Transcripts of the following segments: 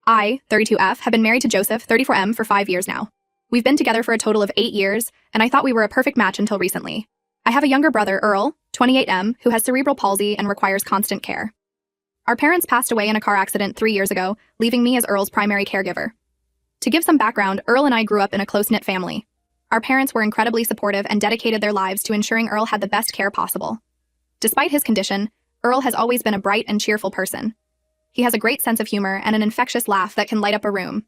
I, 32F, have been married to Joseph, 34M, for 5 years now. We've been together for a total of 8 years, and I thought we were a perfect match until recently. I have a younger brother, Earl, 28M, who has cerebral palsy and requires constant care. Our parents passed away in a car accident 3 years ago, leaving me as Earl's primary caregiver. To give some background, Earl and I grew up in a close-knit family. Our parents were incredibly supportive and dedicated their lives to ensuring Earl had the best care possible. Despite his condition, Earl has always been a bright and cheerful person. He has a great sense of humor and an infectious laugh that can light up a room.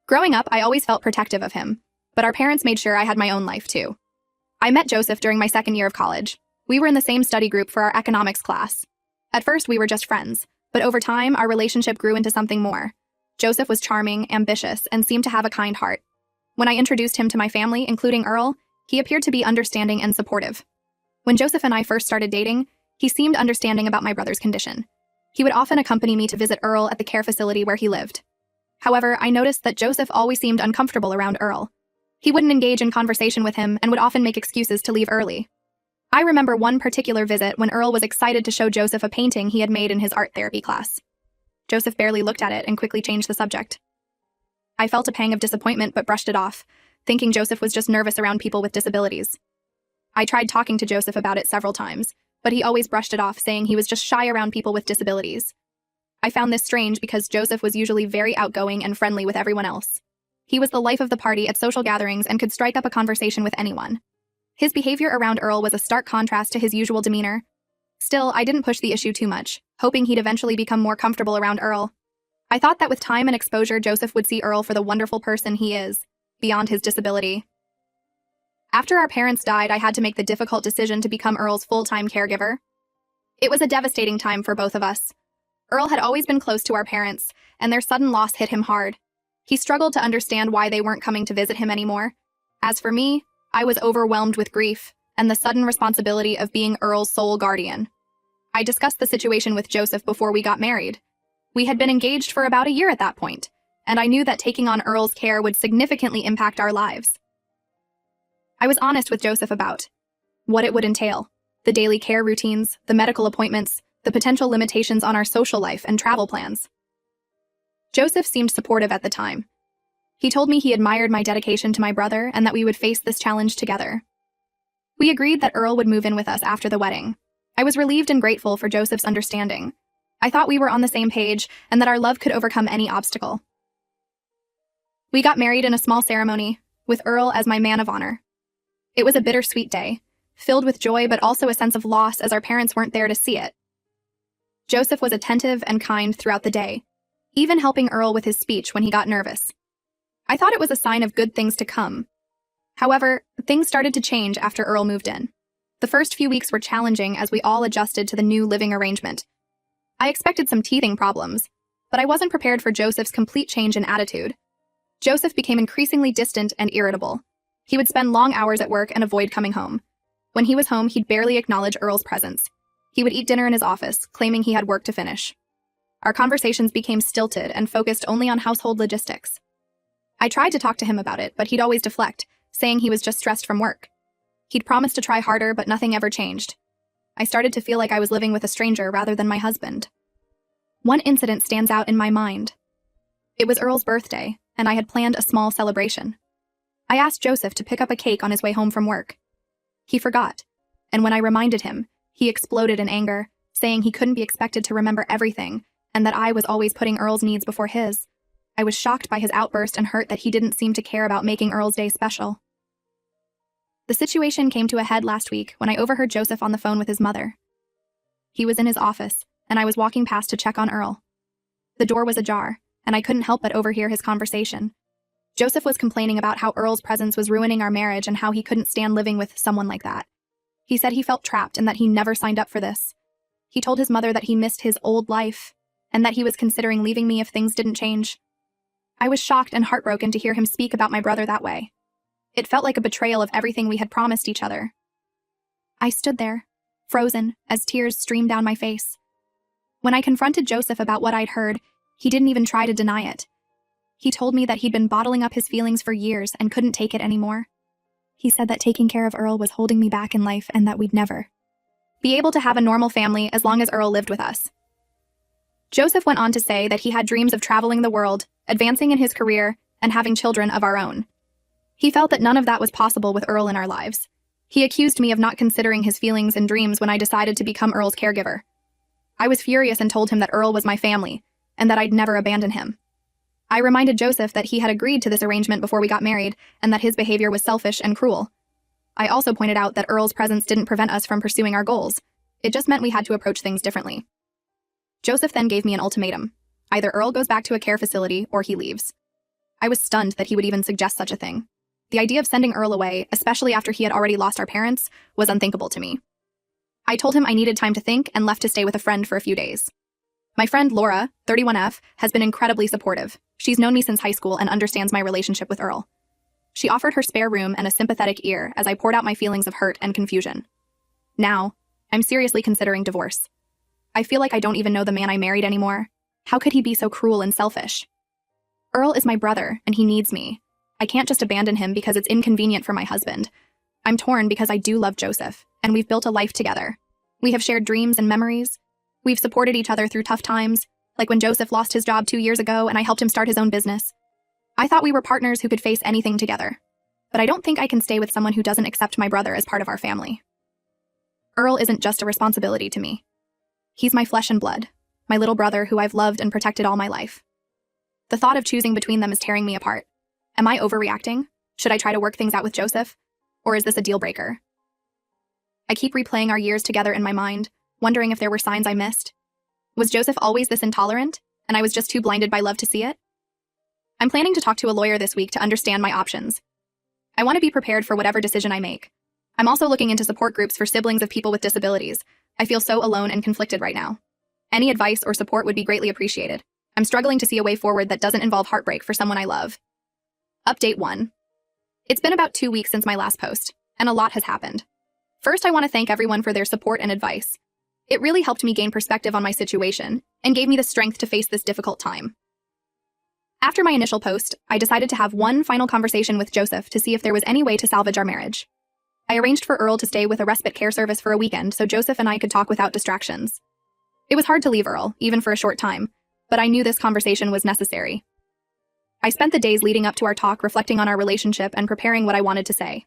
Growing up, I always felt protective of him, but our parents made sure I had my own life too. I met Joseph during my second year of college. We were in the same study group for our economics class. At first, we were just friends, but over time, our relationship grew into something more. Joseph was charming, ambitious, and seemed to have a kind heart. When I introduced him to my family, including Earl, he appeared to be understanding and supportive. When Joseph and I first started dating, he seemed understanding about my brother's condition. He would often accompany me to visit Earl at the care facility where he lived. However, I noticed that Joseph always seemed uncomfortable around Earl. He wouldn't engage in conversation with him and would often make excuses to leave early. I remember one particular visit when Earl was excited to show Joseph a painting he had made in his art therapy class. Joseph barely looked at it and quickly changed the subject. I felt a pang of disappointment but brushed it off, thinking Joseph was just nervous around people with disabilities. I tried talking to Joseph about it several times, but he always brushed it off, saying he was just shy around people with disabilities. I found this strange because Joseph was usually very outgoing and friendly with everyone else. He was the life of the party at social gatherings and could strike up a conversation with anyone. His behavior around Earl was a stark contrast to his usual demeanor. Still, I didn't push the issue too much, hoping he'd eventually become more comfortable around Earl. I thought that with time and exposure, Joseph would see Earl for the wonderful person he is, beyond his disability. After our parents died, I had to make the difficult decision to become Earl's full-time caregiver. It was a devastating time for both of us. Earl had always been close to our parents, and their sudden loss hit him hard. He struggled to understand why they weren't coming to visit him anymore. As for me, I was overwhelmed with grief and the sudden responsibility of being Earl's sole guardian. I discussed the situation with Joseph before we got married. We had been engaged for about a year at that point, and I knew that taking on Earl's care would significantly impact our lives. I was honest with Joseph about what it would entail, the daily care routines, the medical appointments, the potential limitations on our social life and travel plans. Joseph seemed supportive at the time. He told me he admired my dedication to my brother and that we would face this challenge together. We agreed that Earl would move in with us after the wedding. I was relieved and grateful for Joseph's understanding. I thought we were on the same page and that our love could overcome any obstacle. We got married in a small ceremony, with Earl as my man of honor. It was a bittersweet day, filled with joy but also a sense of loss as our parents weren't there to see it. Joseph was attentive and kind throughout the day, even helping Earl with his speech when he got nervous. I thought it was a sign of good things to come. However, things started to change after Earl moved in. The first few weeks were challenging as we all adjusted to the new living arrangement. I expected some teething problems, but I wasn't prepared for Joseph's complete change in attitude. Joseph became increasingly distant and irritable. He would spend long hours at work and avoid coming home. When he was home, he'd barely acknowledge Earl's presence. He would eat dinner in his office, claiming he had work to finish. Our conversations became stilted and focused only on household logistics. I tried to talk to him about it, but he'd always deflect, saying he was just stressed from work. He'd promised to try harder, but nothing ever changed. I started to feel like I was living with a stranger rather than my husband. One incident stands out in my mind. It was Earl's birthday, and I had planned a small celebration. I asked Joseph to pick up a cake on his way home from work. He forgot, and when I reminded him, he exploded in anger, saying he couldn't be expected to remember everything, and that I was always putting Earl's needs before his. I was shocked by his outburst and hurt that he didn't seem to care about making Earl's day special. The situation came to a head last week when I overheard Joseph on the phone with his mother. He was in his office, and I was walking past to check on Earl. The door was ajar, and I couldn't help but overhear his conversation. Joseph was complaining about how Earl's presence was ruining our marriage and how he couldn't stand living with someone like that. He said he felt trapped and that he never signed up for this. He told his mother that he missed his old life, and that he was considering leaving me if things didn't change. I was shocked and heartbroken to hear him speak about my brother that way. It felt like a betrayal of everything we had promised each other. I stood there, frozen, as tears streamed down my face. When I confronted Joseph about what I'd heard, he didn't even try to deny it. He told me that he'd been bottling up his feelings for years and couldn't take it anymore. He said that taking care of Earl was holding me back in life and that we'd never be able to have a normal family as long as Earl lived with us. Joseph went on to say that he had dreams of traveling the world, advancing in his career, and having children of our own. He felt that none of that was possible with Earl in our lives. He accused me of not considering his feelings and dreams when I decided to become Earl's caregiver. I was furious and told him that Earl was my family, and that I'd never abandon him. I reminded Joseph that he had agreed to this arrangement before we got married, and that his behavior was selfish and cruel. I also pointed out that Earl's presence didn't prevent us from pursuing our goals. It just meant we had to approach things differently. Joseph then gave me an ultimatum. Either Earl goes back to a care facility, or he leaves. I was stunned that he would even suggest such a thing. The idea of sending Earl away, especially after he had already lost our parents, was unthinkable to me. I told him I needed time to think and left to stay with a friend for a few days. My friend Laura, 31F, has been incredibly supportive. She's known me since high school and understands my relationship with Earl. She offered her spare room and a sympathetic ear as I poured out my feelings of hurt and confusion. Now, I'm seriously considering divorce. I feel like I don't even know the man I married anymore. How could he be so cruel and selfish? Earl is my brother, and he needs me. I can't just abandon him because it's inconvenient for my husband. I'm torn because I do love Joseph, and we've built a life together. We have shared dreams and memories. We've supported each other through tough times, like when Joseph lost his job 2 years ago and I helped him start his own business. I thought we were partners who could face anything together. But I don't think I can stay with someone who doesn't accept my brother as part of our family. Earl isn't just a responsibility to me. He's my flesh and blood, my little brother who I've loved and protected all my life. The thought of choosing between them is tearing me apart. Am I overreacting? Should I try to work things out with Joseph? Or is this a deal breaker? I keep replaying our years together in my mind, wondering if there were signs I missed. Was Joseph always this intolerant, and I was just too blinded by love to see it? I'm planning to talk to a lawyer this week to understand my options. I want to be prepared for whatever decision I make. I'm also looking into support groups for siblings of people with disabilities. I feel so alone and conflicted right now. Any advice or support would be greatly appreciated. I'm struggling to see a way forward that doesn't involve heartbreak for someone I love. Update 1. It's been about 2 weeks since my last post, and a lot has happened. First, I want to thank everyone for their support and advice. It really helped me gain perspective on my situation, and gave me the strength to face this difficult time. After my initial post, I decided to have one final conversation with Joseph to see if there was any way to salvage our marriage. I arranged for Earl to stay with a respite care service for a weekend so Joseph and I could talk without distractions. It was hard to leave Earl, even for a short time, but I knew this conversation was necessary. I spent the days leading up to our talk reflecting on our relationship and preparing what I wanted to say.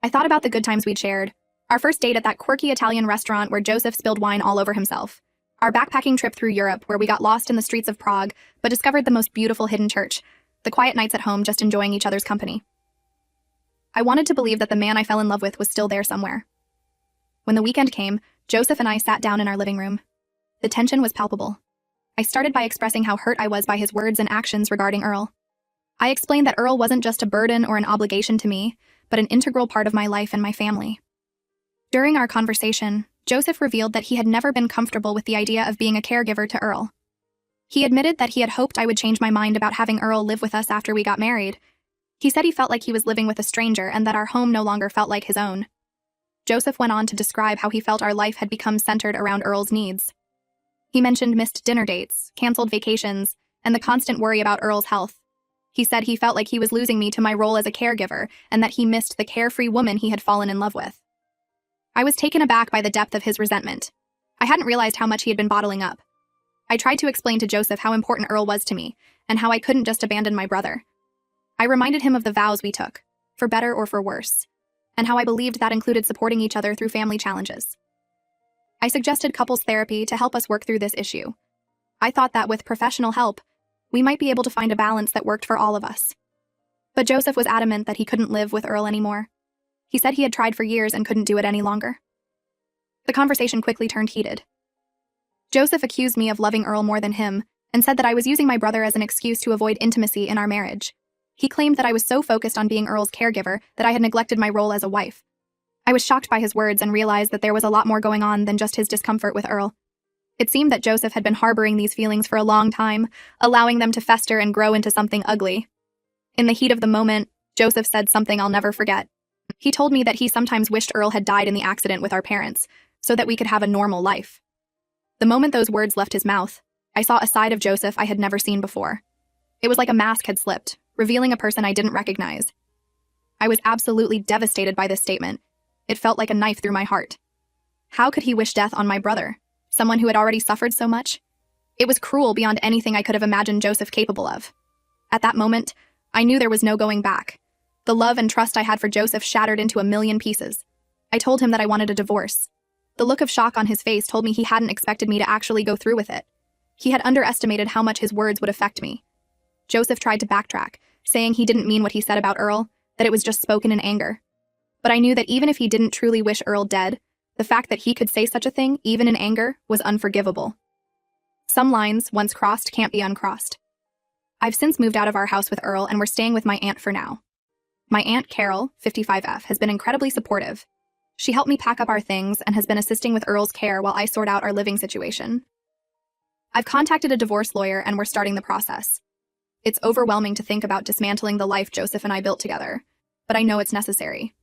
I thought about the good times we'd shared, our first date at that quirky Italian restaurant where Joseph spilled wine all over himself, our backpacking trip through Europe where we got lost in the streets of Prague but discovered the most beautiful hidden church, the quiet nights at home just enjoying each other's company. I wanted to believe that the man I fell in love with was still there somewhere. When the weekend came, Joseph and I sat down in our living room. The tension was palpable. I started by expressing how hurt I was by his words and actions regarding Earl. I explained that Earl wasn't just a burden or an obligation to me, but an integral part of my life and my family. During our conversation, Joseph revealed that he had never been comfortable with the idea of being a caregiver to Earl. He admitted that he had hoped I would change my mind about having Earl live with us after we got married. He said he felt like he was living with a stranger and that our home no longer felt like his own. Joseph went on to describe how he felt our life had become centered around Earl's needs. He mentioned missed dinner dates, canceled vacations, and the constant worry about Earl's health. He said he felt like he was losing me to my role as a caregiver and that he missed the carefree woman he had fallen in love with. I was taken aback by the depth of his resentment. I hadn't realized how much he had been bottling up. I tried to explain to Joseph how important Earl was to me and how I couldn't just abandon my brother. I reminded him of the vows we took, for better or for worse, and how I believed that included supporting each other through family challenges. I suggested couples therapy to help us work through this issue. I thought that with professional help, we might be able to find a balance that worked for all of us. But Joseph was adamant that he couldn't live with Earl anymore. He said he had tried for years and couldn't do it any longer. The conversation quickly turned heated. Joseph accused me of loving Earl more than him and said that I was using my brother as an excuse to avoid intimacy in our marriage. He claimed that I was so focused on being Earl's caregiver that I had neglected my role as a wife. I was shocked by his words and realized that there was a lot more going on than just his discomfort with Earl. It seemed that Joseph had been harboring these feelings for a long time, allowing them to fester and grow into something ugly. In the heat of the moment, Joseph said something I'll never forget. He told me that he sometimes wished Earl had died in the accident with our parents, so that we could have a normal life. The moment those words left his mouth, I saw a side of Joseph I had never seen before. It was like a mask had slipped, revealing a person I didn't recognize. I was absolutely devastated by this statement. It felt like a knife through my heart. How could he wish death on my brother, someone who had already suffered so much? It was cruel beyond anything I could have imagined Joseph capable of. At that moment, I knew there was no going back. The love and trust I had for Joseph shattered into a million pieces. I told him that I wanted a divorce. The look of shock on his face told me he hadn't expected me to actually go through with it. He had underestimated how much his words would affect me. Joseph tried to backtrack, saying he didn't mean what he said about Earl, that it was just spoken in anger. But I knew that even if he didn't truly wish Earl dead, the fact that he could say such a thing, even in anger, was unforgivable. Some lines, once crossed, can't be uncrossed. I've since moved out of our house with Earl and we're staying with my aunt for now. My aunt Carol, 55F, has been incredibly supportive. She helped me pack up our things and has been assisting with Earl's care while I sort out our living situation. I've contacted a divorce lawyer and we're starting the process. It's overwhelming to think about dismantling the life Joseph and I built together, but I know it's necessary.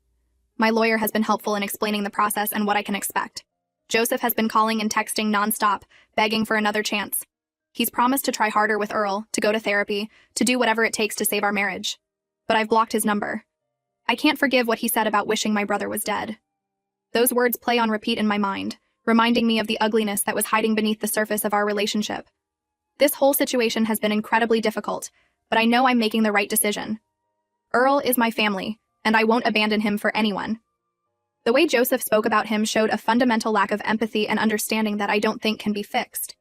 My lawyer has been helpful in explaining the process and what I can expect. Joseph has been calling and texting nonstop, begging for another chance. He's promised to try harder with Earl, to go to therapy, to do whatever it takes to save our marriage. But I've blocked his number. I can't forgive what he said about wishing my brother was dead. Those words play on repeat in my mind, reminding me of the ugliness that was hiding beneath the surface of our relationship. This whole situation has been incredibly difficult, but I know I'm making the right decision. Earl is my family, and I won't abandon him for anyone. The way Joseph spoke about him showed a fundamental lack of empathy and understanding that I don't think can be fixed.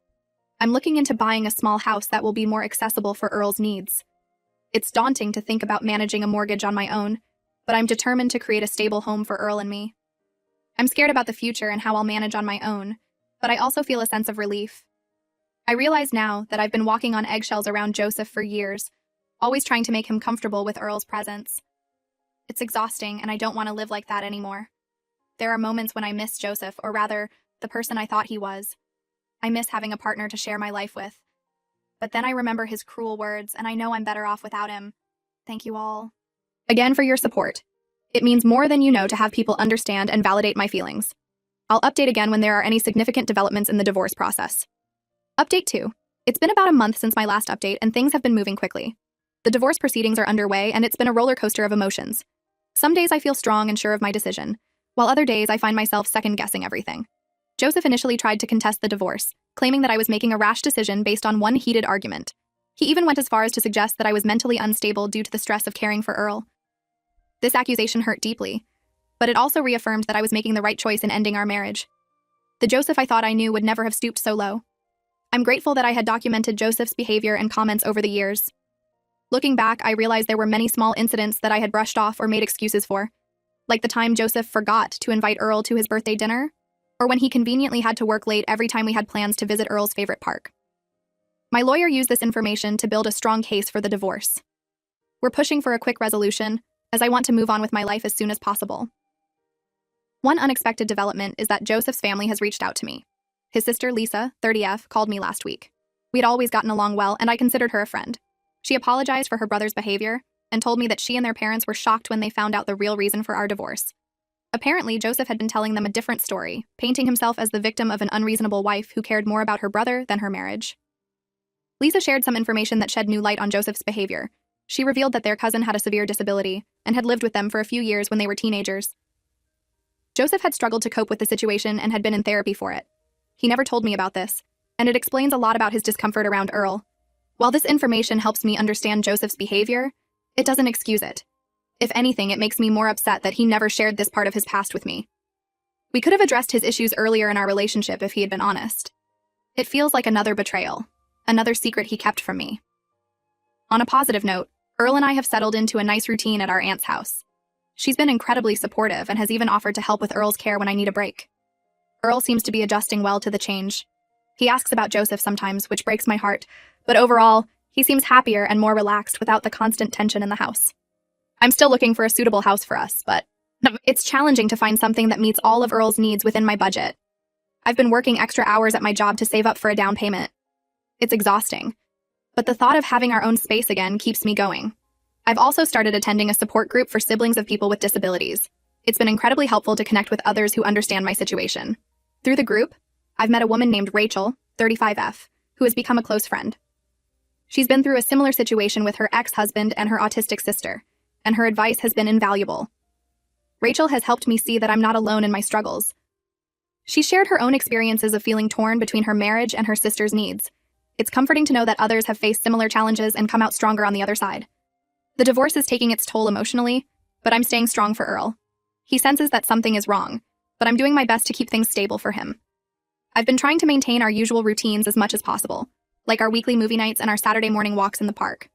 I'm looking into buying a small house that will be more accessible for Earl's needs. It's daunting to think about managing a mortgage on my own, but I'm determined to create a stable home for Earl and me. I'm scared about the future and how I'll manage on my own, but I also feel a sense of relief. I realize now that I've been walking on eggshells around Joseph for years, always trying to make him comfortable with Earl's presence. It's exhausting, and I don't want to live like that anymore. There are moments when I miss Joseph, or rather, the person I thought he was. I miss having a partner to share my life with. But then I remember his cruel words, and I know I'm better off without him. Thank you all again for your support. It means more than you know to have people understand and validate my feelings. I'll update again when there are any significant developments in the divorce process. Update 2. It's been about a month since my last update, and things have been moving quickly. The divorce proceedings are underway, and it's been a roller coaster of emotions. Some days I feel strong and sure of my decision, while other days I find myself second-guessing everything. Joseph initially tried to contest the divorce, claiming that I was making a rash decision based on one heated argument. He even went as far as to suggest that I was mentally unstable due to the stress of caring for Earl. This accusation hurt deeply, but it also reaffirmed that I was making the right choice in ending our marriage. The Joseph I thought I knew would never have stooped so low. I'm grateful that I had documented Joseph's behavior and comments over the years. Looking back, I realized there were many small incidents that I had brushed off or made excuses for, like the time Joseph forgot to invite Earl to his birthday dinner, or when he conveniently had to work late every time we had plans to visit Earl's favorite park. My lawyer used this information to build a strong case for the divorce. We're pushing for a quick resolution, as I want to move on with my life as soon as possible. One unexpected development is that Joseph's family has reached out to me. His sister Lisa, 30F, called me last week. We'd always gotten along well, and I considered her a friend. She apologized for her brother's behavior and told me that she and their parents were shocked when they found out the real reason for our divorce. Apparently, Joseph had been telling them a different story, painting himself as the victim of an unreasonable wife who cared more about her brother than her marriage. Lisa shared some information that shed new light on Joseph's behavior. She revealed that their cousin had a severe disability and had lived with them for a few years when they were teenagers. Joseph had struggled to cope with the situation and had been in therapy for it. He never told me about this, and it explains a lot about his discomfort around Earl. While this information helps me understand Joseph's behavior, it doesn't excuse it. If anything, it makes me more upset that he never shared this part of his past with me. We could have addressed his issues earlier in our relationship if he had been honest. It feels like another betrayal, another secret he kept from me. On a positive note, Earl and I have settled into a nice routine at our aunt's house. She's been incredibly supportive and has even offered to help with Earl's care when I need a break. Earl seems to be adjusting well to the change. He asks about Joseph sometimes, which breaks my heart, but overall, he seems happier and more relaxed without the constant tension in the house. I'm still looking for a suitable house for us, but it's challenging to find something that meets all of Earl's needs within my budget. I've been working extra hours at my job to save up for a down payment. It's exhausting, but the thought of having our own space again keeps me going. I've also started attending a support group for siblings of people with disabilities. It's been incredibly helpful to connect with others who understand my situation. Through the group, I've met a woman named Rachel, 35F, who has become a close friend. She's been through a similar situation with her ex-husband and her autistic sister, and her advice has been invaluable. Rachel has helped me see that I'm not alone in my struggles. She shared her own experiences of feeling torn between her marriage and her sister's needs. It's comforting to know that others have faced similar challenges and come out stronger on the other side. The divorce is taking its toll emotionally, but I'm staying strong for Earl. He senses that something is wrong, but I'm doing my best to keep things stable for him. I've been trying to maintain our usual routines as much as possible, like our weekly movie nights and our Saturday morning walks in the park.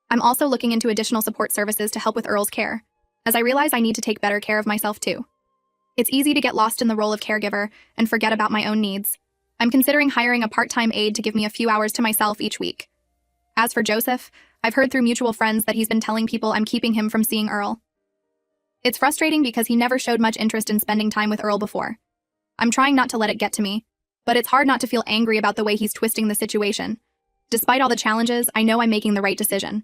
I'm also looking into additional support services to help with Earl's care, as I realize I need to take better care of myself too. It's easy to get lost in the role of caregiver and forget about my own needs. I'm considering hiring a part-time aide to give me a few hours to myself each week. As for Joseph, I've heard through mutual friends that he's been telling people I'm keeping him from seeing Earl. It's frustrating because he never showed much interest in spending time with Earl before. I'm trying not to let it get to me, but it's hard not to feel angry about the way he's twisting the situation. Despite all the challenges, I know I'm making the right decision.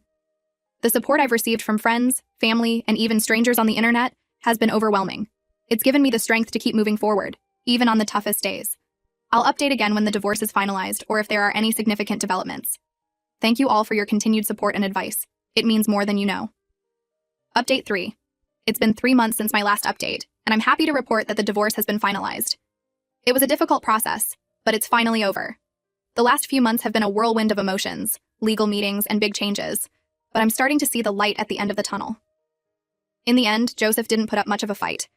The support I've received from friends, family, and even strangers on the internet has been overwhelming. It's given me the strength to keep moving forward, even on the toughest days. I'll update again when the divorce is finalized or if there are any significant developments. Thank you all for your continued support and advice. It means more than you know. Update 3. It's been 3 months since my last update, and I'm happy to report that the divorce has been finalized. It was a difficult process, but it's finally over. The last few months have been a whirlwind of emotions, legal meetings, and big changes, but I'm starting to see the light at the end of the tunnel. In the end, Joseph didn't put up much of a fight.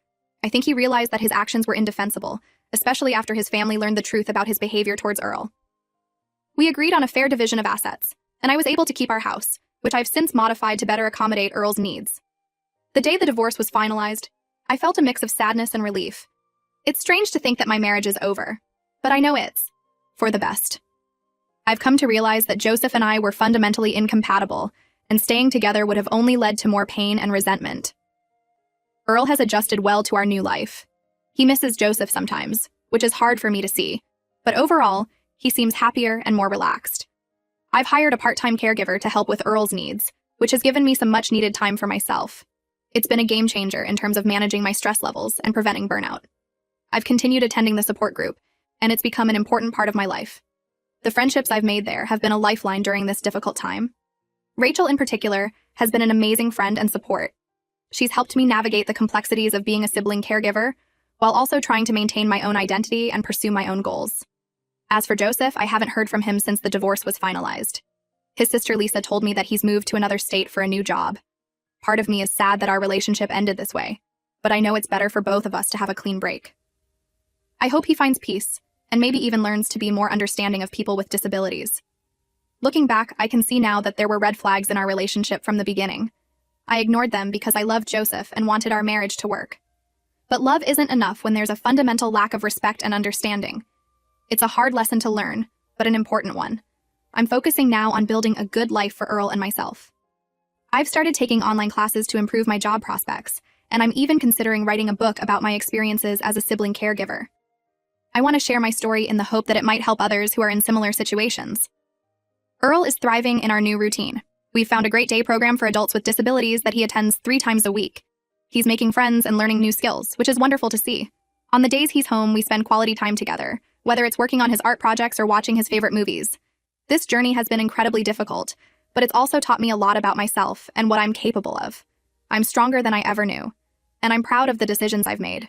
I think he realized that his actions were indefensible, especially after his family learned the truth about his behavior towards Earl. We agreed on a fair division of assets, and I was able to keep our house, which I've since modified to better accommodate Earl's needs. The day the divorce was finalized, I felt a mix of sadness and relief. It's strange to think that my marriage is over, but I know it's for the best. I've come to realize that Joseph and I were fundamentally incompatible, and staying together would have only led to more pain and resentment. Earl has adjusted well to our new life. He misses Joseph sometimes, which is hard for me to see, but overall, he seems happier and more relaxed. I've hired a part-time caregiver to help with Earl's needs, which has given me some much-needed time for myself. It's been a game changer in terms of managing my stress levels and preventing burnout. I've continued attending the support group, and it's become an important part of my life. The friendships I've made there have been a lifeline during this difficult time. Rachel, in particular, has been an amazing friend and support. She's helped me navigate the complexities of being a sibling caregiver, while also trying to maintain my own identity and pursue my own goals. As for Joseph, I haven't heard from him since the divorce was finalized. His sister Lisa told me that he's moved to another state for a new job. Part of me is sad that our relationship ended this way, but I know it's better for both of us to have a clean break. I hope he finds peace, and maybe even learns to be more understanding of people with disabilities. Looking back, I can see now that there were red flags in our relationship from the beginning. I ignored them because I loved Joseph and wanted our marriage to work. But love isn't enough when there's a fundamental lack of respect and understanding. It's a hard lesson to learn, but an important one. I'm focusing now on building a good life for Earl and myself. I've started taking online classes to improve my job prospects, and I'm even considering writing a book about my experiences as a sibling caregiver. I want to share my story in the hope that it might help others who are in similar situations. Earl is thriving in our new routine. We've found a great day program for adults with disabilities that he attends 3 times a week. He's making friends and learning new skills, which is wonderful to see. On the days he's home, we spend quality time together, whether it's working on his art projects or watching his favorite movies. This journey has been incredibly difficult, but it's also taught me a lot about myself and what I'm capable of. I'm stronger than I ever knew, and I'm proud of the decisions I've made.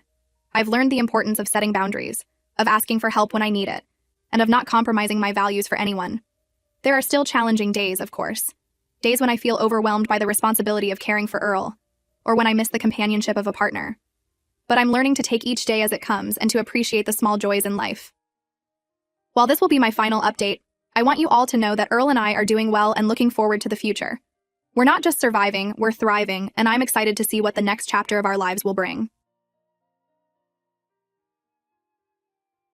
I've learned the importance of setting boundaries, of asking for help when I need it, and of not compromising my values for anyone. There are still challenging days, of course. Days when I feel overwhelmed by the responsibility of caring for Earl, or when I miss the companionship of a partner. But I'm learning to take each day as it comes and to appreciate the small joys in life. While this will be my final update, I want you all to know that Earl and I are doing well and looking forward to the future. We're not just surviving, we're thriving, and I'm excited to see what the next chapter of our lives will bring.